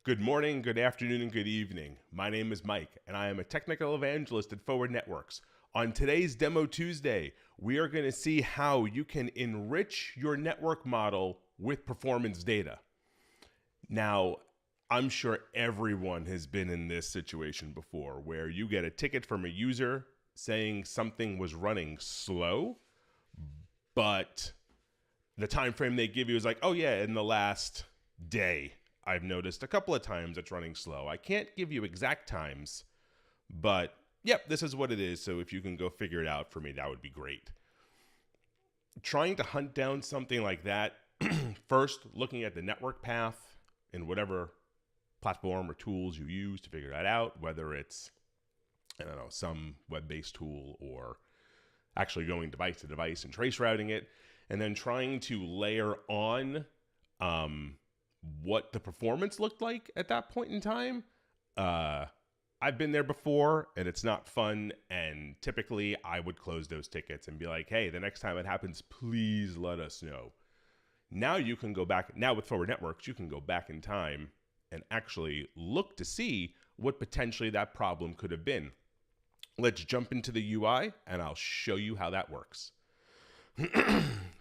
Good morning, good afternoon, and good evening. My name is Mike, and I am a technical evangelist at Forward Networks. On today's Demo Tuesday, we are going to see how you can enrich your network model with performance data. Now, I'm sure everyone has been in this situation before where you get a ticket from a user saying something was running slow, but the time frame they give you is like, oh yeah, in the last day, I've noticed a couple of times it's running slow. I can't give you exact times, but yep, this is what it is. So if you can go figure it out for me, that would be great. Trying to hunt down something like that, first looking at the network path in whatever platform or tools you use to figure that out, whether it's, I don't know, some web-based tool or actually going device to device and trace routing it, and then trying to layer on what the performance looked like at that point in time. I've been there before and it's not fun. And typically I would close those tickets and be like, hey, the next time it happens, please let us know. Now you can go back. Now with Forward Networks, you can go back in time and actually look to see what potentially that problem could have been. Let's jump into the UI and I'll show you how that works.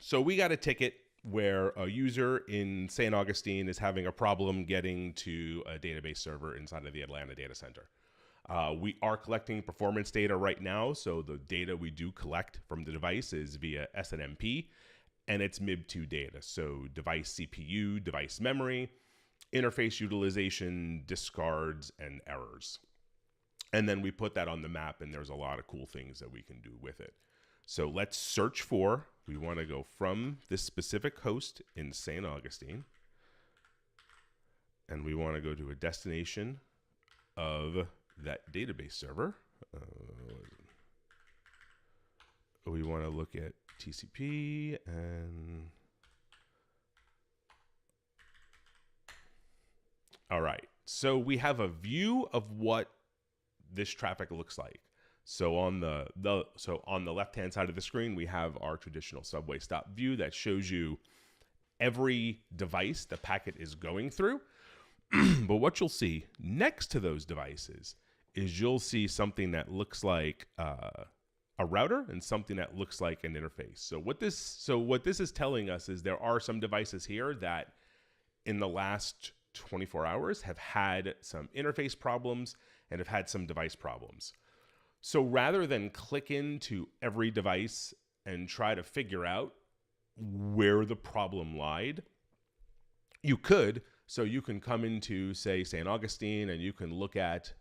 So we got a ticket where a user in St. Augustine is having a problem getting to a database server inside of the Atlanta data center. We are collecting performance data right now, so the data we do collect from the device is via SNMP, and it's MIB2 data, so device CPU, device memory, interface utilization, discards, and errors. And then we put that on the map, and there's a lot of cool things that we can do with it. So let's search for, we want to go from this specific host in St. Augustine, and we want to go to a destination of that database server. We want to look at TCP and all right. So we have a view of what this traffic looks like. So on the left-hand side of the screen, we have our traditional subway stop view that shows you every device the packet is going through. But what you'll see next to those devices is you'll see something that looks like a router and something that looks like an interface. So what this is telling us is there are some devices here that in the last 24 hours have had some interface problems and have had some device problems. So rather than click into every device and try to figure out where the problem lied, you could. So you can come into, say, St. Augustine, and you can look at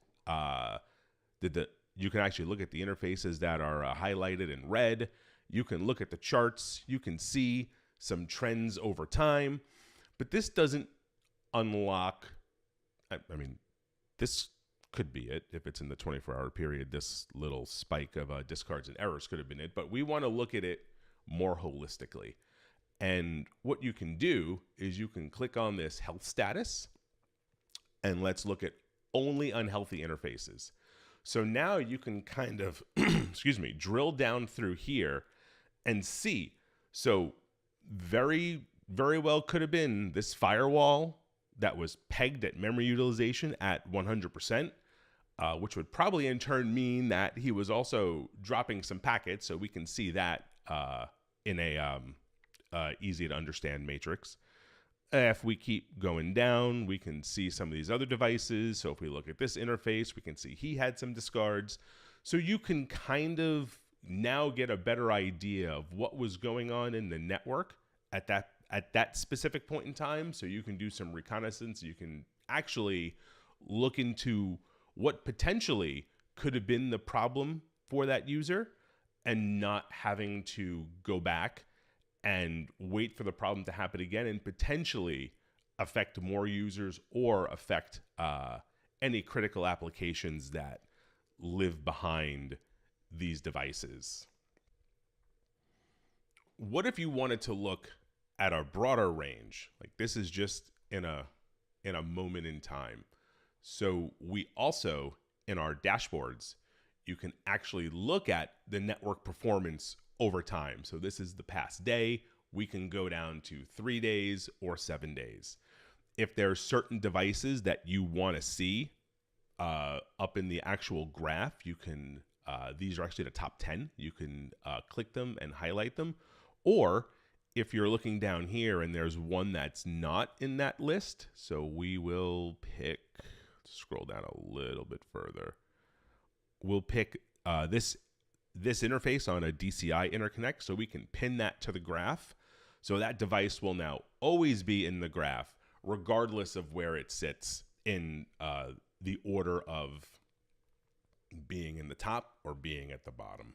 you can actually look at the interfaces that are highlighted in red. You can look at the charts. You can see some trends over time. But this doesn't unlock. I mean, this could be it. If it's in the 24-hour period, this little spike of discards and errors could have been it. But we want to look at it more holistically. And what you can do is you can click on this health status, and let's look at only unhealthy interfaces. So now you can kind of, drill down through here and see. So very, very well could have been this firewall that was pegged at memory utilization at 100%, which would probably in turn mean that he was also dropping some packets. So we can see that in a easy to understand matrix. If we keep going down, we can see some of these other devices. So if we look at this interface, we can see he had some discards. So you can kind of now get a better idea of what was going on in the network at that specific point in time. So you can do some reconnaissance. You can actually look into what potentially could have been the problem for that user and not having to go back and wait for the problem to happen again and potentially affect more users or affect any critical applications that live behind these devices. What if you wanted to look at a broader range? Like this is just in a moment in time. So we also, in our dashboards, you can actually look at the network performance over time. So this is the past day. We can go down to 3 days or 7 days. if there's certain devices that you want to see up in the actual graph, you can, these are actually the top 10. You can click them and highlight them. Or if you're looking down here and there's one that's not in that list, so we will pick, scroll down a little bit further. We'll pick this interface on a DCI interconnect, so we can pin that to the graph. So that device will now always be in the graph, regardless of where it sits in the order of being in the top or being at the bottom.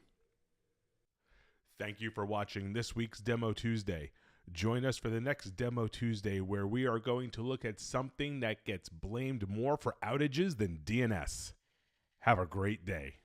Thank you for watching this week's Demo Tuesday. Join us for the next Demo Tuesday, where we are going to look at something that gets blamed more for outages than DNS. Have a great day.